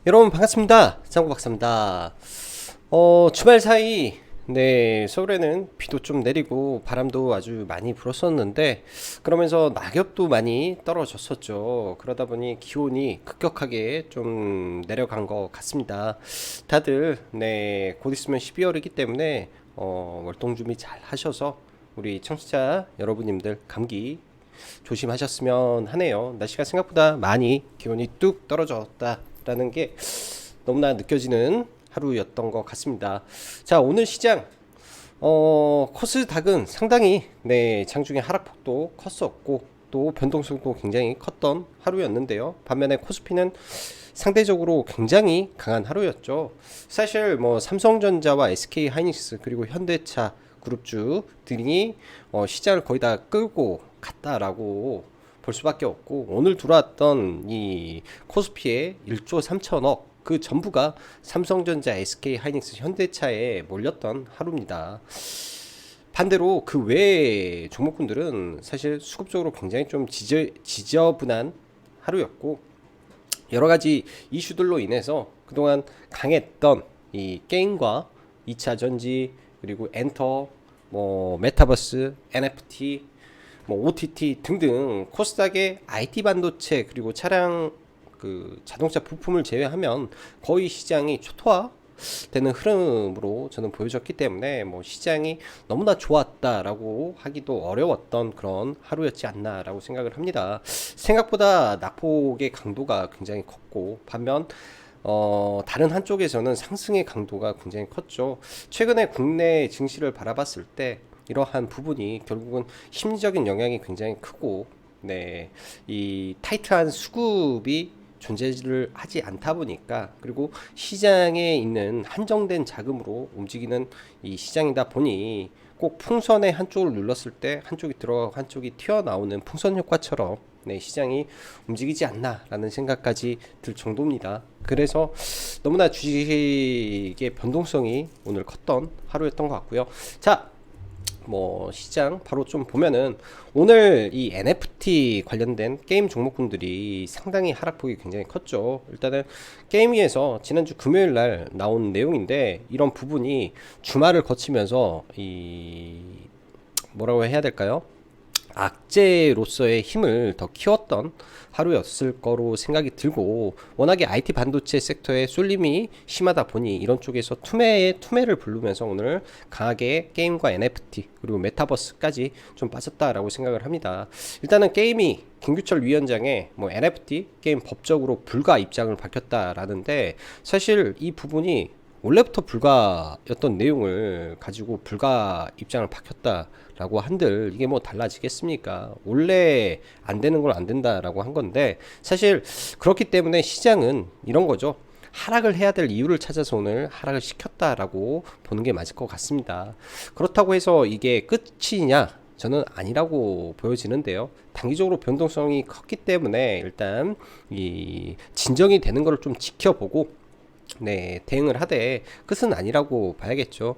여러분 반갑습니다. 장구 박사입니다. 주말 사이 서울에는 비도 좀 내리고 바람도 아주 많이 불었었는데 그러면서 낙엽도 많이 떨어졌었죠. 그러다 보니 기온이 급격하게 좀 내려간 것 같습니다. 다들 곧 있으면 12월이기 때문에 월동 준비 잘 하셔서 우리 청취자 여러분님들 감기 조심하셨으면 하네요. 날씨가 생각보다 많이 기온이 뚝 떨어졌다라는 게 너무나 느껴지는 하루였던 것 같습니다. 자, 오늘 시장 코스닥은 상당히 장중에 하락폭도 컸었고 또 변동성도 굉장히 컸던 하루였는데요. 반면에 코스피는 상대적으로 굉장히 강한 하루였죠. 사실 뭐 삼성전자와 SK 하이닉스 그리고 현대차 그룹주들이 시장을 거의 다 끌고 갔다라고 볼 수밖에 없고, 오늘 들어왔던 이 코스피의 1조 3천억 그 전부가 삼성전자, SK 하이닉스, 현대차에 몰렸던 하루입니다. 반대로 그 외의 종목군들은 사실 수급적으로 굉장히 좀 지저분한 하루였고, 여러 가지 이슈들로 인해서 그동안 강했던 이 게임과 2차 전지 그리고 엔터 메타버스, NFT, OTT 등등 코스닥의 IT 반도체 그리고 차량 자동차 부품을 제외하면 거의 시장이 초토화되는 흐름으로 저는 보여졌기 때문에 시장이 너무나 좋았다라고 하기도 어려웠던 그런 하루였지 않나라고 생각을 합니다. 생각보다 낙폭의 강도가 굉장히 컸고, 반면 다른 한쪽에서는 상승의 강도가 굉장히 컸죠. 최근에 국내 증시를 바라봤을 때 이러한 부분이 결국은 심리적인 영향이 굉장히 크고, 이 타이트한 수급이 존재를 하지 않다 보니까, 그리고 시장에 있는 한정된 자금으로 움직이는 이 시장이다 보니 꼭 풍선의 한쪽을 눌렀을 때 한쪽이 들어가고 한쪽이 튀어나오는 풍선 효과처럼 시장이 움직이지 않나라는 생각까지 들 정도입니다. 그래서 너무나 주식의 변동성이 오늘 컸던 하루였던 것 같고요. 자, 시장 바로 좀 보면은 오늘 이 NFT 관련된 게임 종목군들이 상당히 하락폭이 굉장히 컸죠. 일단은 게임위에서 지난주 금요일 날 나온 내용인데, 이런 부분이 주말을 거치면서 이 뭐라고 해야 될까요? 악재로서의 힘을 더 키웠던 하루였을 거로 생각이 들고, 워낙에 IT 반도체 섹터의 쏠림이 심하다 보니 이런 쪽에서 투매를 부르면서 오늘 강하게 게임과 NFT 그리고 메타버스까지 좀 빠졌다라고 생각을 합니다. 일단은 게임이 김규철 위원장의 NFT 게임 법적으로 불가 입장을 밝혔다라는데, 사실 이 부분이 원래부터 불가였던 내용을 가지고 불가 입장을 밝혔다라고 한들 이게 달라지겠습니까? 원래 안 되는 걸 안 된다라고 한 건데, 사실 그렇기 때문에 시장은 이런 거죠. 하락을 해야 될 이유를 찾아서 오늘 하락을 시켰다라고 보는 게 맞을 것 같습니다. 그렇다고 해서 이게 끝이냐? 저는 아니라고 보여지는데요. 단기적으로 변동성이 컸기 때문에 일단 이 진정이 되는 걸 좀 지켜보고 대응을 하되 끝은 아니라고 봐야겠죠.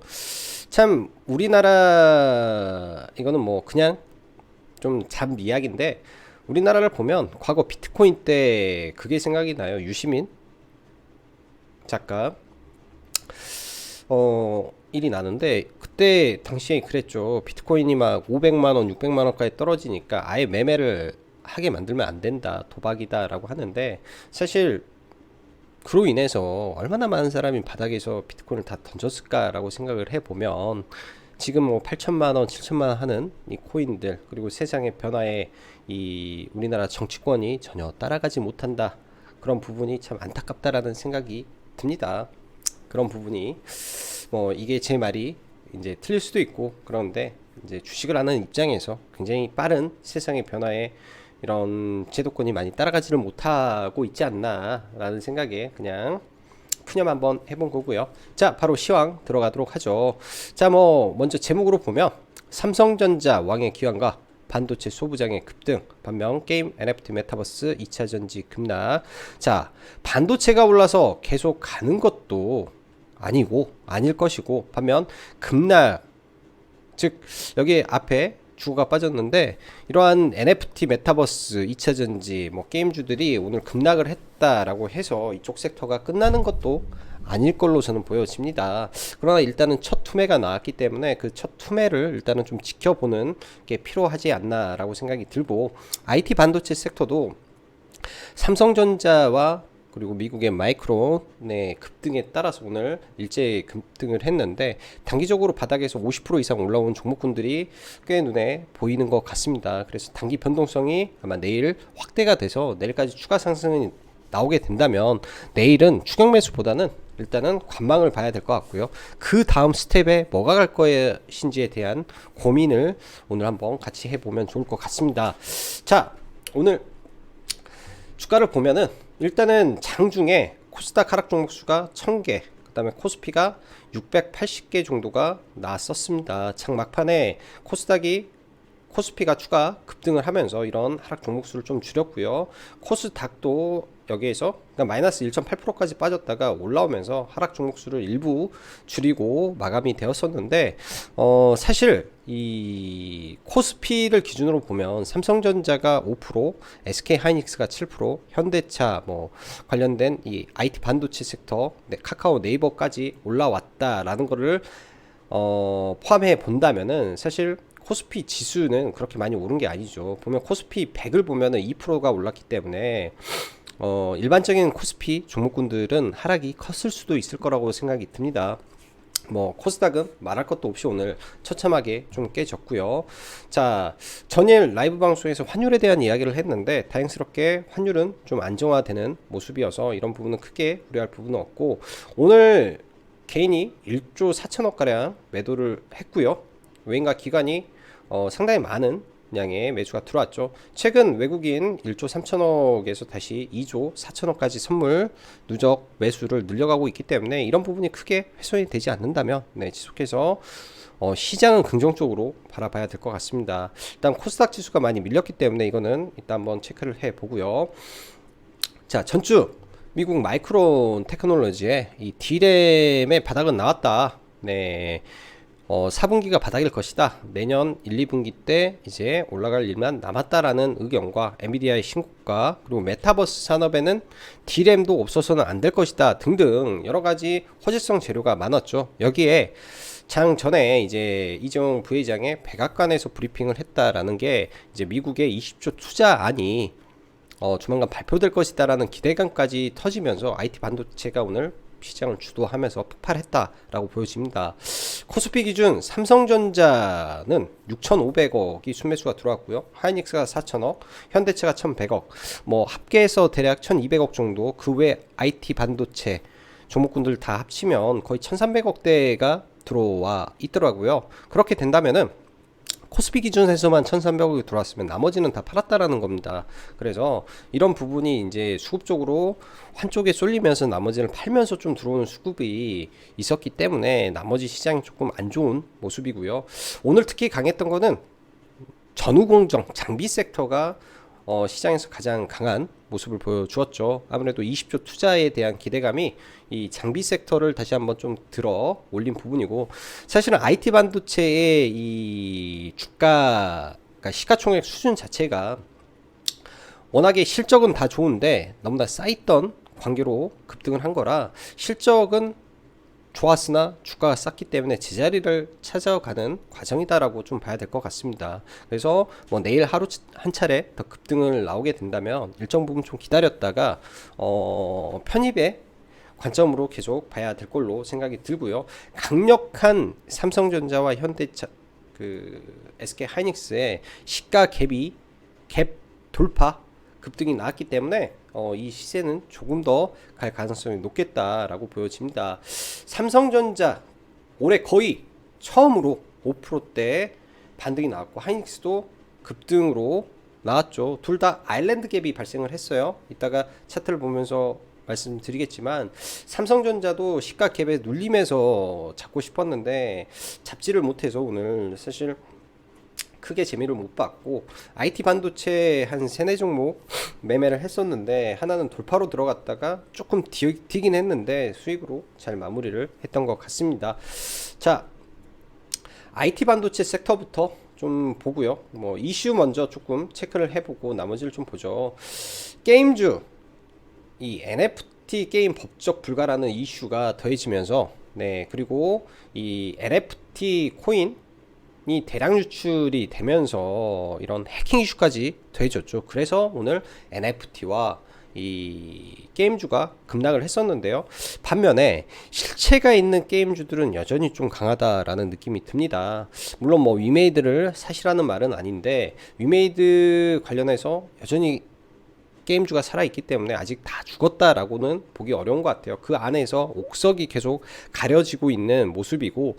참 우리나라, 이거는 그냥 좀 잠 이야기인데, 우리나라를 보면 과거 비트코인 때 그게 생각이 나요. 유시민 작가 일이 나는데, 그때 당시에 그랬죠. 비트코인이 막 500만원 600만원까지 떨어지니까 아예 매매를 하게 만들면 안 된다, 도박이다 라고 하는데, 사실 그로 인해서 얼마나 많은 사람이 바닥에서 비트코인을 다 던졌을까라고 생각을 해보면, 지금 8천만원 7천만원 하는 이 코인들, 그리고 세상의 변화에 이 우리나라 정치권이 전혀 따라가지 못한다, 그런 부분이 참 안타깝다라는 생각이 듭니다. 그런 부분이 이게 제 말이 이제 틀릴 수도 있고, 그런데 이제 주식을 하는 입장에서 굉장히 빠른 세상의 변화에 이런 제도권이 많이 따라가지를 못하고 있지 않나 라는 생각에 그냥 푸념 한번 해본 거고요. 자, 바로 시황 들어가도록 하죠. 자, 먼저 제목으로 보면 삼성전자 왕의 기환과 반도체 소부장의 급등, 반면 게임, NFT, 메타버스, 2차전지 급락. 자, 반도체가 올라서 계속 가는 것도 아니고 아닐 것이고, 반면 급락, 즉 여기 앞에 주가가 빠졌는데, 이러한 NFT 메타버스 2차전지 뭐 게임주들이 오늘 급락을 했다라고 해서 이쪽 섹터가 끝나는 것도 아닐 걸로 저는 보여집니다. 그러나 일단은 첫 투매가 나왔기 때문에 그 첫 투매를 일단은 좀 지켜보는 게 필요하지 않나라고 생각이 들고, IT 반도체 섹터도 삼성전자와 그리고 미국의 마이크론의 급등에 따라서 오늘 일제히 급등을 했는데, 단기적으로 바닥에서 50% 이상 올라온 종목군들이 꽤 눈에 보이는 것 같습니다. 그래서 단기 변동성이 아마 내일 확대가 돼서 내일까지 추가 상승이 나오게 된다면, 내일은 추격 매수보다는 일단은 관망을 봐야 될 것 같고요. 그 다음 스텝에 뭐가 갈 것인지에 대한 고민을 오늘 한번 같이 해보면 좋을 것 같습니다. 자, 오늘 주가를 보면은 일단은 장중에 코스닥 하락 종목 수가 1000개, 그 다음에 코스피가 680개 정도가 나왔었습니다. 장 막판에 코스피가 추가 급등을 하면서 이런 하락 종목 수를 좀 줄였고요. 코스닥도 여기에서 마이너스 1.8%까지 빠졌다가 올라오면서 하락 종목 수를 일부 줄이고 마감이 되었었는데, 사실 이 코스피를 기준으로 보면 삼성전자가 5%, SK하이닉스가 7%, 현대차 뭐 관련된 이 IT 반도체 섹터, 카카오 네이버까지 올라왔다라는 거를 포함해 본다면은, 사실 코스피 지수는 그렇게 많이 오른 게 아니죠. 보면 코스피 100을 보면은 2%가 올랐기 때문에 일반적인 코스피 종목군들은 하락이 컸을 수도 있을 거라고 생각이 듭니다. 뭐 코스닥은 말할 것도 없이 오늘 처참하게 좀 깨졌고요. 자, 전일 라이브 방송에서 환율에 대한 이야기를 했는데, 다행스럽게 환율은 좀 안정화되는 모습이어서 이런 부분은 크게 우려할 부분은 없고, 오늘 개인이 1조 4천억 가량 매도를 했고요. 외인과 기관이 상당히 많은 양의 매수가 들어왔죠. 최근 외국인 1조 3천억에서 다시 2조 4천억까지 선물 누적 매수를 늘려가고 있기 때문에, 이런 부분이 크게 훼손이 되지 않는다면 지속해서 시장은 긍정적으로 바라봐야 될 것 같습니다. 일단 코스닥 지수가 많이 밀렸기 때문에 이거는 일단 한번 체크를 해 보고요. 자, 전주 미국 마이크론 테크놀로지의 이 D램의 바닥은 나왔다. 4분기가 바닥일 것이다. 내년 1, 2분기 때 이제 올라갈 일만 남았다라는 의견과, 엔비디아의 신고가, 그리고 메타버스 산업에는 D램도 없어서는 안 될 것이다 등등 여러 가지 호재성 재료가 많았죠. 여기에 장 전에 이제 이재용 부회장의 백악관에서 브리핑을 했다라는 게, 이제 미국의 20조 투자안이 조만간 발표될 것이다라는 기대감까지 터지면서 IT 반도체가 오늘 시장을 주도하면서 폭발했다라고 보여집니다. 코스피 기준 삼성전자는 6,500억이 순매수가 들어왔고요. 하이닉스가 4,000억, 현대차가 1,100억, 뭐 합계해서 대략 1,200억 정도, 그 외 IT 반도체 종목군들 다 합치면 거의 1,300억대가 들어와 있더라고요. 그렇게 된다면은 코스피 기준에서만 1,300억이 들어왔으면 나머지는 다 팔았다라는 겁니다. 그래서 이런 부분이 이제 수급적으로 한쪽에 쏠리면서 나머지를 팔면서 좀 들어오는 수급이 있었기 때문에 나머지 시장이 조금 안 좋은 모습이고요. 오늘 특히 강했던 거는 전후공정 장비 섹터가 시장에서 가장 강한 모습을 보여주었죠. 아무래도 20조 투자에 대한 기대감이 이 장비 섹터를 다시 한번 좀 들어 올린 부분이고, 사실은 IT 반도체의 이 주가, 그러니까 시가총액 수준 자체가 워낙에 실적은 다 좋은데 너무나 쌓였던 관계로 급등을 한 거라, 실적은 좋았으나 주가가 쌌기 때문에 제자리를 찾아가는 과정이다라고 좀 봐야 될 것 같습니다. 그래서 뭐 내일 하루 한 차례 더 급등을 나오게 된다면 일정 부분 좀 기다렸다가 편입의 관점으로 계속 봐야 될 걸로 생각이 들고요. 강력한 삼성전자와 현대차, SK 하이닉스의 시가 갭 돌파 급등이 나왔기 때문에 이 시세는 조금 더 갈 가능성이 높겠다라고 보여집니다. 삼성전자 올해 거의 처음으로 5%대 반등이 나왔고, 하이닉스도 급등으로 나왔죠. 둘 다 아일랜드 갭이 발생을 했어요. 이따가 차트를 보면서 말씀드리겠지만, 삼성전자도 시가 갭에 눌림에서 잡고 싶었는데 잡지를 못해서 오늘 사실 크게 재미를 못 봤고, IT 반도체 한 3-4 종목 매매를 했었는데 하나는 돌파로 들어갔다가 조금 튀긴 했는데 수익으로 잘 마무리를 했던 것 같습니다. 자, IT 반도체 섹터부터 좀 보고요. 뭐 이슈 먼저 조금 체크를 해보고 나머지를 좀 보죠. 게임주 이 NFT 게임 법적 불가라는 이슈가 더해지면서 네, 그리고 이 NFT 코인이 대량 유출이 되면서 이런 해킹 이슈까지 더해졌죠. 그래서 오늘 NFT와 이 게임주가 급락을 했었는데요. 반면에 실체가 있는 게임주들은 여전히 좀 강하다라는 느낌이 듭니다. 물론 뭐 위메이드를 사시라는 말은 아닌데 위메이드 관련해서 여전히 게임주가 살아있기 때문에 아직 다 죽었다라고는 보기 어려운 것 같아요. 그 안에서 옥석이 계속 가려지고 있는 모습이고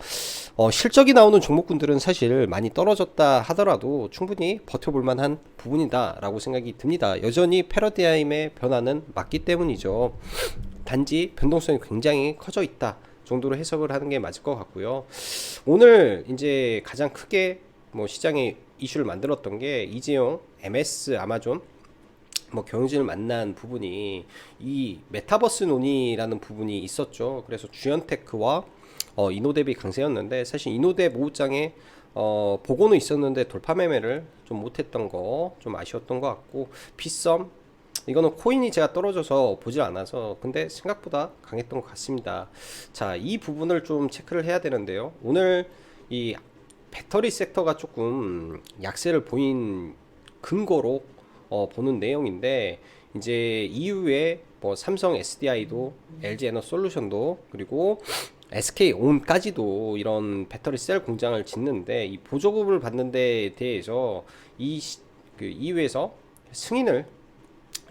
실적이 나오는 종목군들은 사실 많이 떨어졌다 하더라도 충분히 버텨볼 만한 부분이다 라고 생각이 듭니다. 여전히 패러다임의 변화는 맞기 때문이죠. 단지 변동성이 굉장히 커져 있다 정도로 해석을 하는 게 맞을 것 같고요. 오늘 이제 가장 크게 뭐 시장에 이슈를 만들었던 게 이재용 MS 아마존 뭐 경영진을 만난 부분이 이 메타버스 논의라는 부분이 있었죠. 그래서 주연테크와 이노뎁이 강세였는데 사실 이노뎁 오후장에 보고는 있었는데 돌파 매매를 좀 못했던 거 좀 아쉬웠던 것 같고 빗썸 이거는 코인이 제가 떨어져서 보질 않아서 근데 생각보다 강했던 것 같습니다. 자, 이 부분을 좀 체크를 해야 되는데요. 오늘 이 배터리 섹터가 조금 약세를 보인 근거로 보는 내용인데 이제 이후에 뭐 삼성 SDI도 LG 에너솔루션도 그리고 SK온까지도 이런 배터리 셀 공장을 짓는데 이 보조급을 받는 데에 대해서 그 이후에서 승인을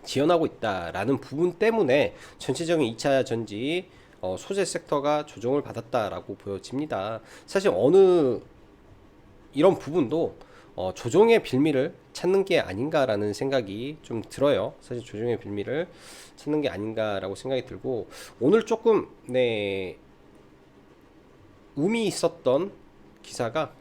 지원하고 있다라는 부분 때문에 전체적인 2차 전지 소재 섹터가 조정을 받았다라고 보여집니다. 사실 어느 이런 부분도 조정의 빌미를 찾는 게 아닌가라는 생각이 좀 들어요. 사실 조정의 빌미를 찾는 게 아닌가라고 생각이 들고 오늘 조금 네 의미 있었던 기사가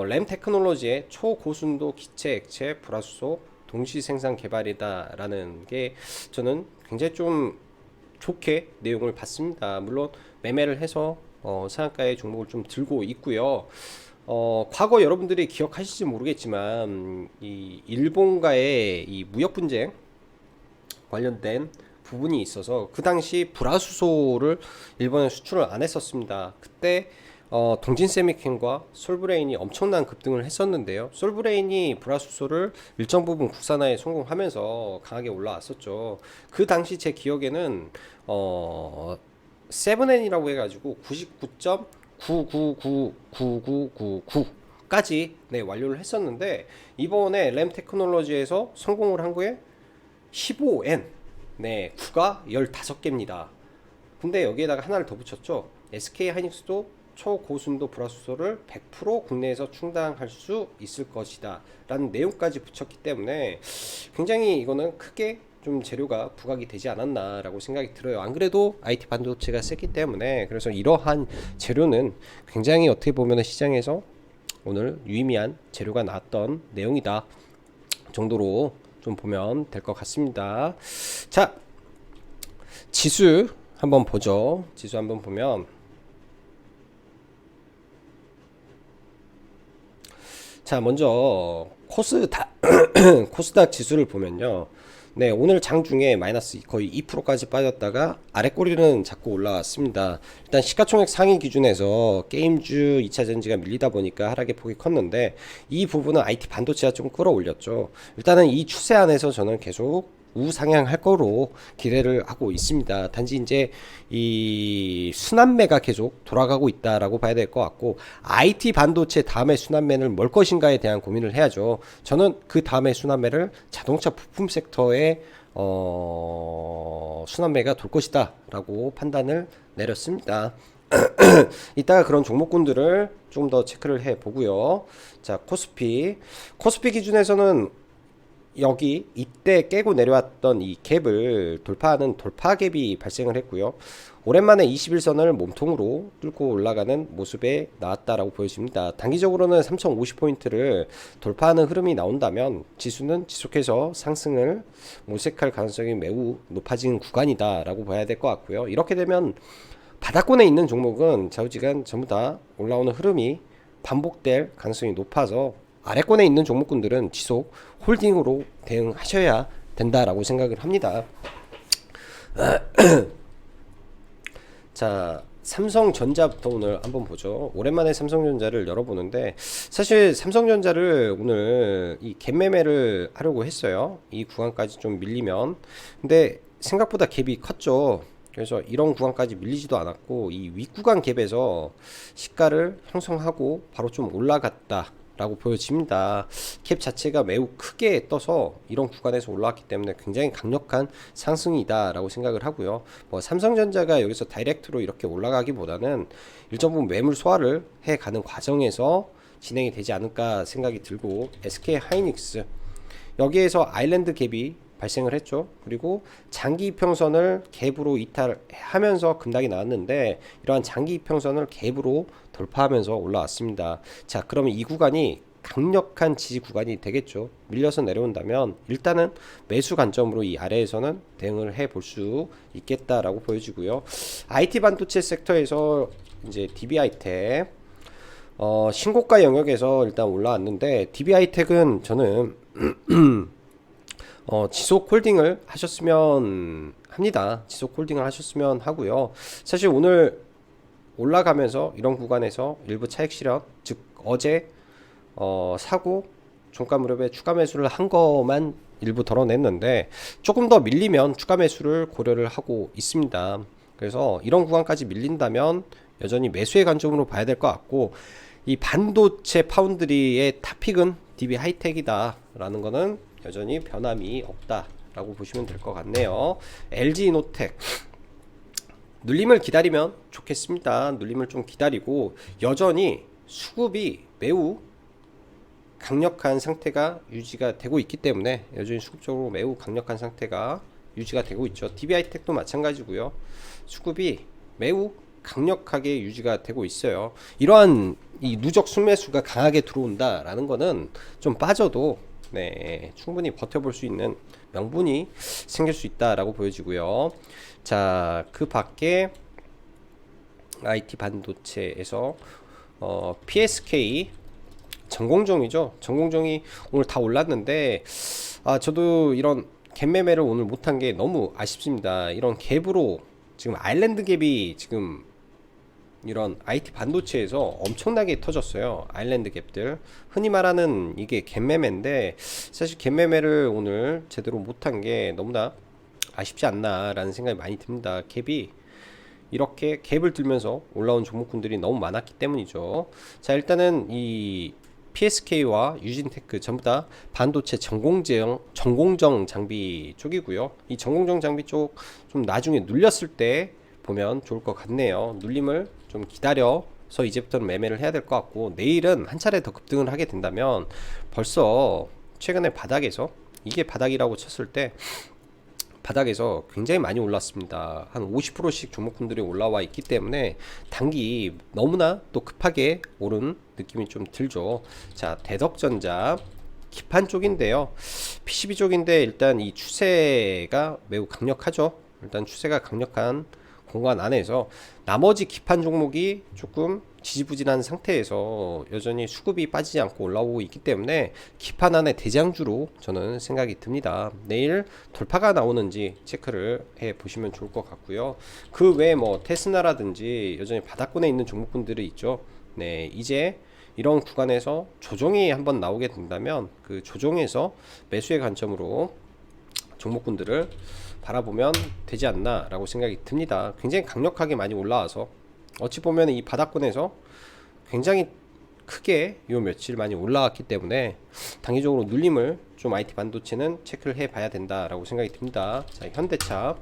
램 테크놀로지의 초고순도 기체 액체 불화수소 동시 생산 개발이다라는 게 저는 굉장히 좀 좋게 내용을 봤습니다. 물론 매매를 해서 상한가의 종목을 좀 들고 있고요. 과거 여러분들이 기억하실지 모르겠지만 이 일본과의 이 무역 분쟁 관련된 부분이 있어서 그 당시 불화수소를 일본에 수출을 안 했었습니다. 그때 동진세미켄과 솔브레인이 엄청난 급등을 했었는데요. 솔브레인이 불화수소를 일정 부분 국산화에 성공하면서 강하게 올라왔었죠. 그 당시 제 기억에는 세븐엔이라고 해가지고 99.9999999까지 네, 완료를 했었는데 이번에 램 테크놀로지에서 성공을 한 거에 15N 네, 9가 15개입니다. 근데 여기에다가 하나를 더 붙였죠. SK 하이닉스도 초고순도 불화수소를 100% 국내에서 충당할 수 있을 것이다 라는 내용까지 붙였기 때문에 굉장히 이거는 크게 좀 재료가 부각이 되지 않았나 라고 생각이 들어요. 안 그래도 IT 반도체가 세기 때문에 그래서 이러한 재료는 굉장히 어떻게 보면 시장에서 오늘 유의미한 재료가 나왔던 내용이다 정도로 좀 보면 될 것 같습니다. 자, 지수 한번 보죠. 지수 한번 보면 자, 먼저 코스닥 지수를 보면요. 네, 오늘 장중에 마이너스 거의 2%까지 빠졌다가 아래 꼬리는 자꾸 올라왔습니다. 일단 시가총액 상위 기준에서 게임주 2차 전지가 밀리다 보니까 하락의 폭이 컸는데 이 부분은 IT 반도체가 좀 끌어올렸죠. 일단은 이 추세 안에서 저는 계속 우상향할 거로 기대를 하고 있습니다. 단지 이제 이 순환매가 계속 돌아가고 있다라고 봐야 될 것 같고 IT 반도체 다음에 순환매는 뭘 것인가에 대한 고민을 해야죠. 저는 그 다음에 순환매를 자동차 부품 섹터에 순환매가 돌 것이다 라고 판단을 내렸습니다. 이따가 그런 종목군들을 좀 더 체크를 해 보고요. 자, 코스피 기준에서는 여기 이때 깨고 내려왔던 이 갭을 돌파하는 돌파 갭이 발생을 했고요. 오랜만에 21선을 몸통으로 뚫고 올라가는 모습에 나왔다라고 보여집니다. 단기적으로는 3050포인트를 돌파하는 흐름이 나온다면 지수는 지속해서 상승을 모색할 가능성이 매우 높아진 구간이다 라고 봐야 될 것 같고요. 이렇게 되면 바닥권에 있는 종목은 좌우지간 전부 다 올라오는 흐름이 반복될 가능성이 높아서 아래권에 있는 종목군들은 지속 홀딩으로 대응하셔야 된다라고 생각을 합니다. 자, 삼성전자부터 오늘 한번 보죠. 오랜만에 삼성전자를 열어보는데 사실 삼성전자를 오늘 이 갭매매를 하려고 했어요. 이 구간까지 좀 밀리면. 근데 생각보다 갭이 컸죠. 그래서 이런 구간까지 밀리지도 않았고 이 윗구간 갭에서 시가를 형성하고 바로 좀 올라갔다 라고 보여집니다. 캡 자체가 매우 크게 떠서 이런 구간에서 올라왔기 때문에 굉장히 강력한 상승이다 라고 생각을 하고요. 뭐 삼성전자가 여기서 다이렉트로 이렇게 올라가기보다는 일정 부분 매물 소화를 해가는 과정에서 진행이 되지 않을까 생각이 들고, SK 하이닉스 여기에서 아일랜드 갭이 발생을 했죠. 그리고 장기 이평선을 갭으로 이탈하면서 급락이 나왔는데 이러한 장기 이평선을 갭으로 돌파하면서 올라왔습니다. 자, 그러면 이 구간이 강력한 지지 구간이 되겠죠. 밀려서 내려온다면 일단은 매수 관점으로 이 아래에서는 대응을 해 볼 수 있겠다라고 보여지고요. IT 반도체 섹터에서 이제 DB하이텍 신고가 영역에서 일단 올라왔는데, DB하이텍은 저는 지속 홀딩을 하셨으면 합니다. 지속 홀딩을 하셨으면 하고요. 사실 오늘 올라가면서 이런 구간에서 일부 차익 실현, 즉 어제 사고 종가 무렵에 추가 매수를 한 것만 일부 덜어냈는데 조금 더 밀리면 추가 매수를 고려를 하고 있습니다. 그래서 이런 구간까지 밀린다면 여전히 매수의 관점으로 봐야 될 것 같고, 이 반도체 파운드리의 탑픽은 DB 하이텍이다 라는 거는 여전히 변함이 없다 라고 보시면 될 것 같네요. LG 이노텍 눌림을 기다리면 좋겠습니다. 눌림을 좀 기다리고 여전히 수급이 매우 강력한 상태가 유지가 되고 있기 때문에 여전히 수급적으로 매우 강력한 상태가 유지가 되고 있죠. DB하이텍도 마찬가지고요. 수급이 매우 강력하게 유지가 되고 있어요. 이러한 이 누적 순매수가 강하게 들어온다라는 거는 좀 빠져도 충분히 버텨볼 수 있는 명분이 생길 수 있다라고 보여지고요. 자, 그 밖에 IT 반도체에서 PSK 전공정이죠. 전공정이 오늘 다 올랐는데 저도 이런 갭 매매를 오늘 못한 게 너무 아쉽습니다. 이런 갭으로 지금 아일랜드 갭이 지금 이런 IT 반도체에서 엄청나게 터졌어요. 아일랜드 갭들, 흔히 말하는 이게 갭 매매인데 사실 갭 매매를 오늘 제대로 못한 게 너무나 아쉽지 않나 라는 생각이 많이 듭니다. 갭이 이렇게 갭을 들면서 올라온 종목군들이 너무 많았기 때문이죠. 자, 일단은 이 PSK와 유진테크 전부 다 반도체 전공정 장비 쪽이고요. 이 전공정 장비 쪽 좀 나중에 눌렸을 때 보면 좋을 것 같네요. 눌림을 좀 기다려서 이제부터는 매매를 해야 될 것 같고, 내일은 한 차례 더 급등을 하게 된다면 벌써 최근에 바닥에서, 이게 바닥이라고 쳤을 때 바닥에서 굉장히 많이 올랐습니다. 한 50%씩 종목군들이 올라와 있기 때문에 단기 너무나 또 급하게 오른 느낌이 좀 들죠. 자, 대덕전자 기판 쪽인데요. PCB 쪽인데 일단 이 추세가 매우 강력하죠. 일단 추세가 강력한 공간 안에서 나머지 기판 종목이 조금 지지부진한 상태에서 여전히 수급이 빠지지 않고 올라오고 있기 때문에 기판 안에 대장주로 저는 생각이 듭니다. 내일 돌파가 나오는지 체크를 해 보시면 좋을 것 같고요. 그 외에 뭐 테스나라든지 여전히 바닥권에 있는 종목군들이 있죠. 이제 이런 구간에서 조정이 한번 나오게 된다면 그 조정에서 매수의 관점으로 종목군들을 바라보면 되지 않나 라고 생각이 듭니다. 굉장히 강력하게 많이 올라와서 어찌 보면 이 바닥권에서 굉장히 크게 요 며칠 많이 올라왔기 때문에 단기적으로 눌림을 좀 IT 반도체는 체크를 해 봐야 된다 라고 생각이 듭니다. 자, 현대차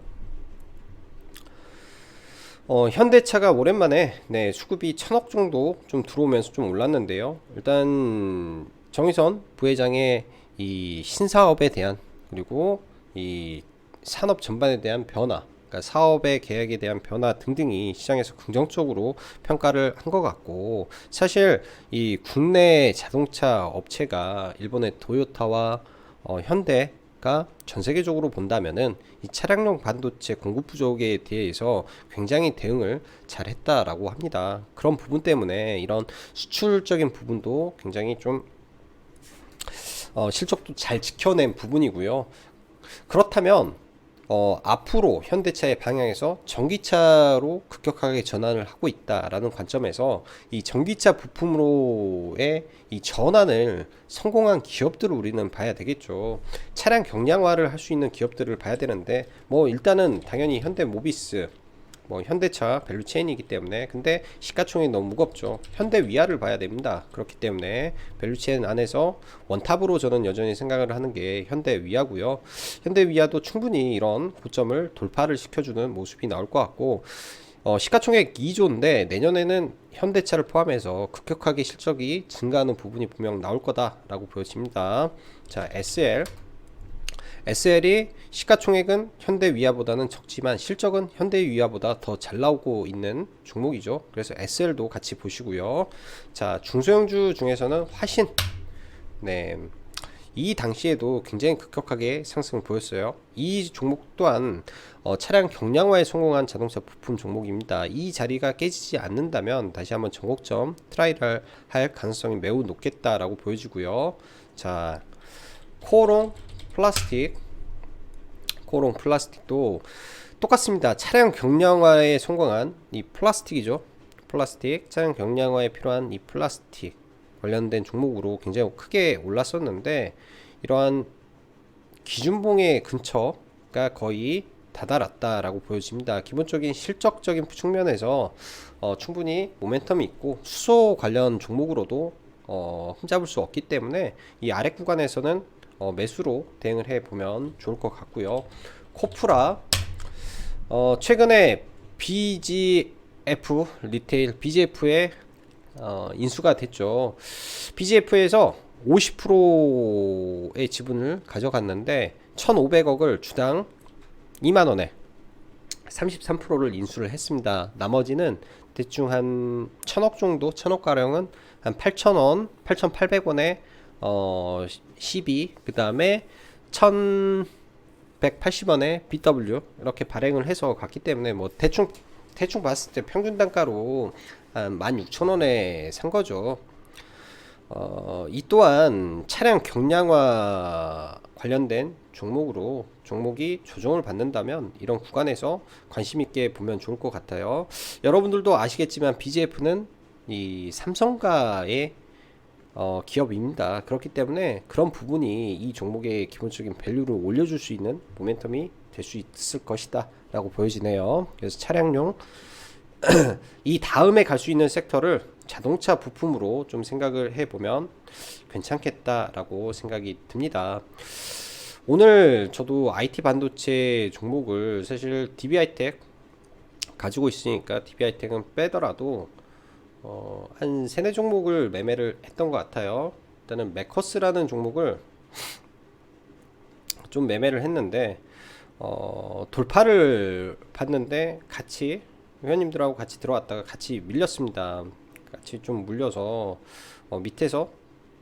현대차가 오랜만에 수급이 1000억 정도 좀 들어오면서 좀 올랐는데요. 일단 정의선 부회장의 이 신사업에 대한, 그리고 이 산업 전반에 대한 변화, 그러니까 사업의 계획에 대한 변화 등등이 시장에서 긍정적으로 평가를 한 것 같고, 사실 이 국내 자동차 업체가 일본의 도요타와 현대 가 전 세계적으로 본다면은 이 차량용 반도체 공급 부족에 대해서 굉장히 대응을 잘 했다라고 합니다. 그런 부분 때문에 이런 수출적인 부분도 굉장히 좀 실적도 잘 지켜낸 부분이고요. 그렇다면 앞으로 현대차의 방향에서 전기차로 급격하게 전환을 하고 있다라는 관점에서 이 전기차 부품으로의 이 전환을 성공한 기업들을 우리는 봐야 되겠죠. 차량 경량화를 할 수 있는 기업들을 봐야 되는데 뭐 일단은 당연히 현대모비스, 뭐 현대차 밸류체인이기 때문에, 근데 시가총액이 너무 무겁죠. 현대 위아를 봐야 됩니다. 그렇기 때문에 밸류체인 안에서 원탑으로 저는 여전히 생각을 하는 게 현대 위아고요. 현대 위아도 충분히 이런 고점을 돌파를 시켜주는 모습이 나올 것 같고, 시가총액 2조인데 내년에는 현대차를 포함해서 급격하게 실적이 증가하는 부분이 분명 나올 거다라고 보여집니다. 자, SL이 시가총액은 현대위아보다는 적지만 실적은 현대위아보다 더 잘 나오고 있는 종목이죠. 그래서 SL도 같이 보시고요. 자, 중소형주 중에서는 화신, 네, 이 당시에도 굉장히 급격하게 상승을 보였어요. 이 종목 또한 차량 경량화에 성공한 자동차 부품 종목입니다. 이 자리가 깨지지 않는다면 다시 한번 전고점 트라이를 할 가능성이 매우 높겠다라고 보여지고요. 자, 코오롱 플라스틱도 똑같습니다. 차량 경량화에 성공한 이 플라스틱이죠. 차량 경량화에 필요한 이 플라스틱 관련된 종목으로 굉장히 크게 올랐었는데, 이러한 기준봉의 근처가 거의 다다랐다라고 보여집니다. 기본적인 실적적인 측면에서 충분히 모멘텀이 있고 수소 관련 종목으로도 흠잡을 수 없기 때문에 이 아래 구간에서는 매수로 대응을 해 보면 좋을 것 같고요. 코프라, 최근에 BGF 리테일 BGF에 인수가 됐죠. BGF에서 50%의 지분을 가져갔는데 1,500억을 주당 2만원에 33%를 인수를 했습니다. 나머지는 대충 한 1,000억 정도, 1,000억 가량은 한 8,000원, 8,800원에 12, 그 다음에 1,180원에 BW 이렇게 발행을 해서 갔기 때문에 뭐 대충 봤을 때 평균 단가로 한 16,000원에 산 거죠. 이 또한 차량 경량화 관련된 종목이 조정을 받는다면 이런 구간에서 관심 있게 보면 좋을 것 같아요. 여러분들도 아시겠지만 BGF는 이 삼성가의 기업입니다. 그렇기 때문에 그런 부분이 이 종목의 기본적인 밸류를 올려줄 수 있는 모멘텀이 될 수 있을 것이다 라고 보여지네요. 그래서 차량용 이 다음에 갈 수 있는 섹터를 자동차 부품으로 좀 생각을 해보면 괜찮겠다라고 생각이 듭니다. 오늘 저도 IT 반도체 종목을 사실 DB하이텍 가지고 있으니까 DB하이텍은 빼더라도 한 3-4종목을 매매를 했던 것 같아요. 일단은 메커스라는 종목을 좀 매매를 했는데 돌파를 봤는데 같이 회원님들하고 같이 들어왔다가 같이 밀렸습니다. 같이 좀 물려서 밑에서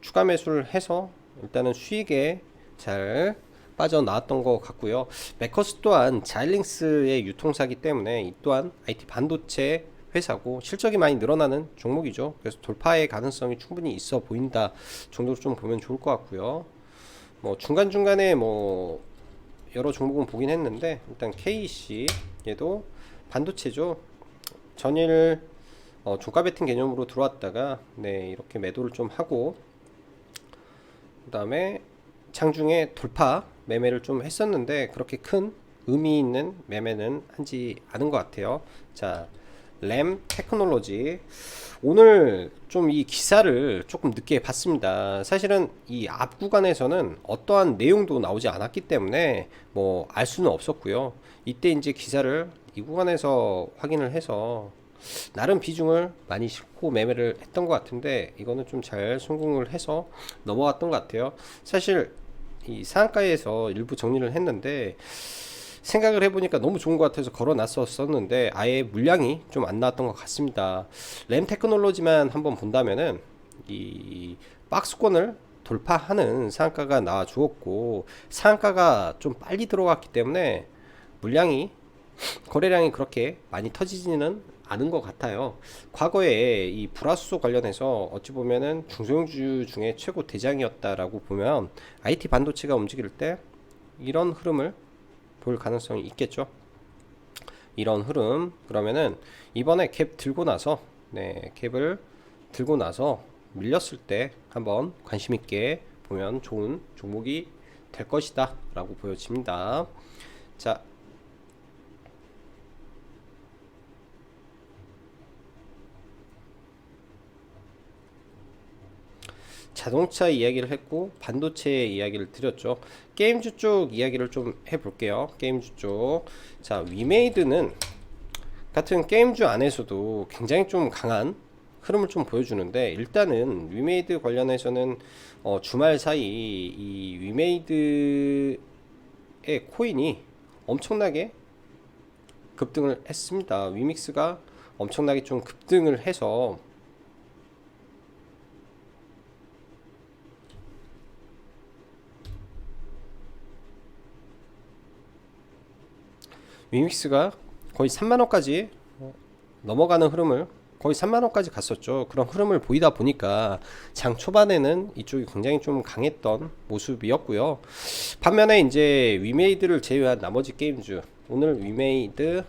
추가 매수를 해서 일단은 수익에 잘 빠져나왔던 것 같고요. 메커스 또한 자일링스의 유통사기 때문에 이 또한 IT 반도체 회사고 실적이 많이 늘어나는 종목이죠. 그래서 돌파의 가능성이 충분히 있어 보인다 정도로 좀 보면 좋을 것 같고요. 뭐 중간중간에 뭐 여러 종목은 보긴 했는데, 일단 KC 얘도 반도체죠. 전일 종가 베팅 개념으로 들어왔다가 네, 이렇게 매도를 좀 하고, 그 다음에 장중에 돌파 매매를 좀 했었는데 그렇게 큰 의미 있는 매매는 하지 않은 것 같아요. 자, 램 테크놀로지, 오늘 좀 이 기사를 조금 늦게 봤습니다. 사실은 이 앞 구간에서는 어떠한 내용도 나오지 않았기 때문에 뭐 알 수는 없었고요. 이때 이제 기사를 이 구간에서 확인을 해서 나름 비중을 많이 싣고 매매를 했던 것 같은데, 이거는 좀 잘 성공을 해서 넘어갔던 것 같아요. 사실 이 상한가에서 일부 정리를 했는데 생각을 해보니까 너무 좋은 것 같아서 걸어놨었는데 아예 물량이 좀 안 나왔던 것 같습니다. 램 테크놀로지만 한번 본다면은 이 박스권을 돌파하는 상한가가 나와 주었고, 상한가가 좀 빨리 들어갔기 때문에 물량이 거래량이 그렇게 많이 터지지는 않은 것 같아요. 과거에 이 불화수소 관련해서 어찌 보면은 중소형주 중에 최고 대장이었다라고 보면 IT 반도체가 움직일 때 이런 흐름을 볼 가능성이 있겠죠. 이런 흐름, 그러면은 이번에 갭 들고 나서, 네, 갭을 들고 나서 밀렸을 때 한번 관심 있게 보면 좋은 종목이 될 것이다 라고 보여집니다. 자, 자동차 이야기를 했고 반도체 이야기를 드렸죠. 게임주 쪽 이야기를 좀 해볼게요. 게임주 쪽. 자, 위메이드는 같은 게임주 안에서도 굉장히 좀 강한 흐름을 좀 보여주는데, 일단은 위메이드 관련해서는 주말 사이 이 위메이드의 코인이 엄청나게 급등을 했습니다. 위믹스가 엄청나게 좀 급등을 해서 위믹스가 거의 3만원까지 넘어가는 흐름을, 거의 3만원까지 갔었죠. 그런 흐름을 보이다 보니까 장 초반에는 이쪽이 굉장히 좀 강했던 모습이었고요. 반면에 이제 위메이드를 제외한 나머지 게임주, 오늘 위메이드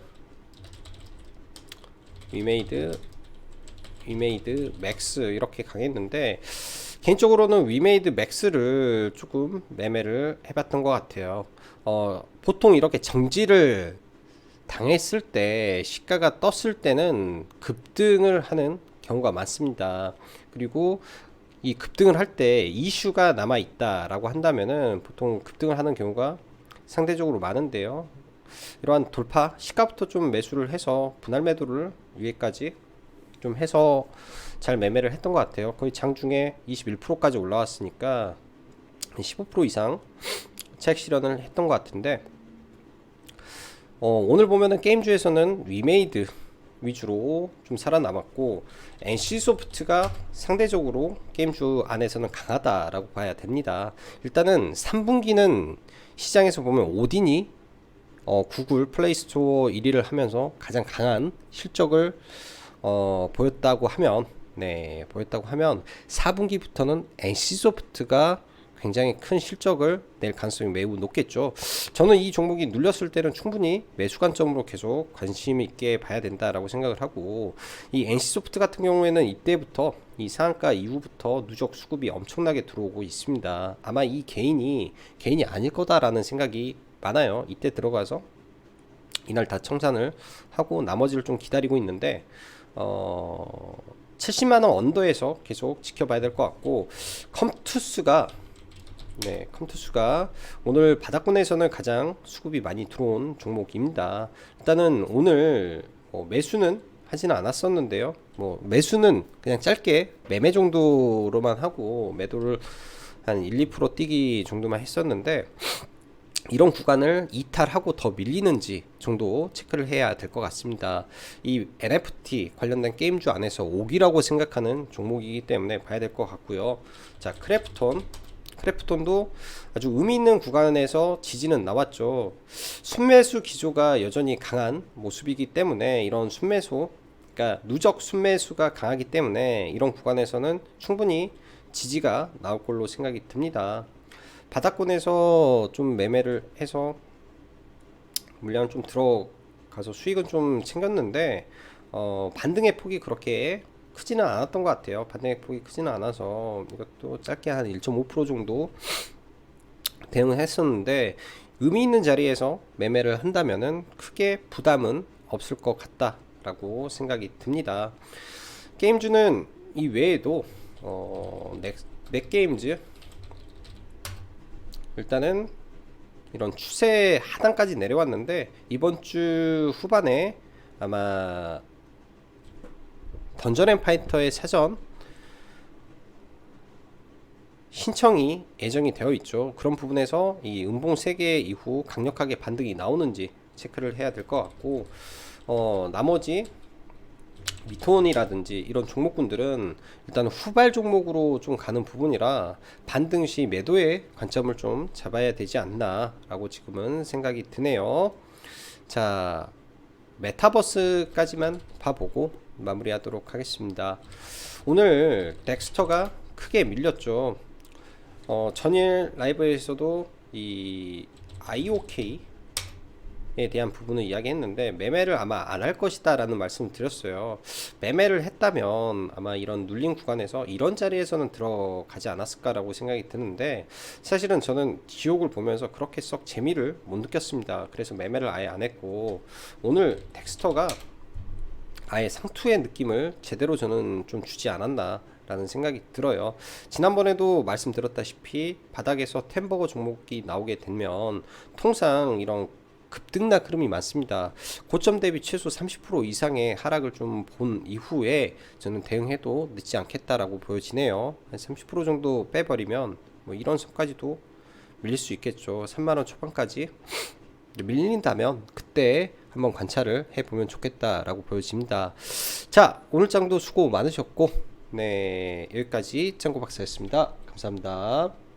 맥스 이렇게 강했는데, 개인적으로는 위메이드 맥스를 조금 매매를 해봤던 것 같아요. 보통 이렇게 정지를 당했을 때, 시가가 떴을 때는 급등을 하는 경우가 많습니다. 그리고 이 급등을 할 때 이슈가 남아 있다라고 한다면은 보통 급등을 하는 경우가 상대적으로 많은데요. 이러한 돌파 시가부터 좀 매수를 해서 분할 매도를 위에까지 좀 해서 잘 매매를 했던 것 같아요. 거의 장중에 21%까지 올라왔으니까 15% 이상 차익 실현을 했던 것 같은데, 오늘 보면은 게임주에서는 위메이드 위주로 좀 살아남았고, NC소프트가 상대적으로 게임주 안에서는 강하다라고 봐야 됩니다. 일단은 3분기는 시장에서 보면 오딘이 구글 플레이스토어 1위를 하면서 가장 강한 실적을 보였다고 하면, 네, 보였다고 하면 4분기부터는 NC소프트가 굉장히 큰 실적을 낼 가능성이 매우 높겠죠. 저는 이 종목이 눌렸을 때는 충분히 매수 관점으로 계속 관심 있게 봐야 된다라고 생각을 하고, 이 NC소프트 같은 경우에는 이때부터, 이 상한가 이후부터 누적 수급이 엄청나게 들어오고 있습니다. 아마 이 개인이 아닐 거다라는 생각이 많아요. 이때 들어가서 이날 다 청산을 하고 나머지를 좀 기다리고 있는데, 70만원 언더에서 계속 지켜봐야 될 것 같고, 컴투스가 오늘 바닥권에서는 가장 수급이 많이 들어온 종목입니다. 일단은 오늘 매수는 하지는 않았었는데요. 매수는 그냥 짧게 매매 정도로만 하고 매도를 한 1~2% 뛰기 정도만 했었는데, 이런 구간을 이탈하고 더 밀리는지 정도 체크를 해야 될 것 같습니다. 이 NFT 관련된 게임주 안에서 5기라고 생각하는 종목이기 때문에 봐야 될 것 같고요. 자, 크래프톤도 아주 의미 있는 구간에서 지지는 나왔죠. 순매수 기조가 여전히 강한 모습이기 때문에, 이런 순매수, 그러니까 누적 순매수가 강하기 때문에 이런 구간에서는 충분히 지지가 나올 걸로 생각이 듭니다. 바닥권에서 좀 매매를 해서 물량을 좀 들어가서 수익은 좀 챙겼는데, 반등의 폭이 그렇게 크지는 않았던 것 같아요. 반등의 폭이 크지는 않아서 이것도 짧게 한 1.5% 정도 대응을 했었는데, 의미 있는 자리에서 매매를 한다면은 크게 부담은 없을 것 같다라고 생각이 듭니다. 게임주는 이 외에도 넷게임즈, 일단은 이런 추세 하단까지 내려왔는데, 이번 주 후반에 아마 던전 앤 파이터의 사전 신청이 예정이 되어 있죠. 그런 부분에서 이 음봉 3개 이후 강력하게 반등이 나오는지 체크를 해야 될 것 같고, 나머지 미톤이라든지 이런 종목군들은 일단 후발 종목으로 좀 가는 부분이라 반등 시 매도의 관점을 좀 잡아야 되지 않나 라고 지금은 생각이 드네요. 자, 메타버스까지만 봐보고 마무리하도록 하겠습니다. 오늘 덱스터가 크게 밀렸죠. 전일 라이브에서도 이 IOK에 대한 부분을 이야기했는데 매매를 아마 안 할 것이다 라는 말씀을 드렸어요. 매매를 했다면 아마 이런 눌린 구간에서 이런 자리에서는 들어가지 않았을까 라고 생각이 드는데, 사실은 저는 지옥을 보면서 그렇게 썩 재미를 못 느꼈습니다. 그래서 매매를 아예 안 했고, 오늘 덱스터가 아예 상투의 느낌을 제대로 저는 좀 주지 않았나 라는 생각이 들어요. 지난번에도 말씀드렸다시피 바닥에서 템버거 종목이 나오게 되면 통상 이런 급등락 흐름이 많습니다. 고점 대비 최소 30% 이상의 하락을 좀 본 이후에 저는 대응해도 늦지 않겠다라고 보여지네요. 한 30% 정도 빼버리면 뭐 이런 선까지도 밀릴 수 있겠죠. 3만원 초반까지 밀린다면 그때 한번 관찰을 해보면 좋겠다라고 보여집니다. 자, 오늘 장도 수고 많으셨고, 네, 여기까지 짱구 박사였습니다. 감사합니다.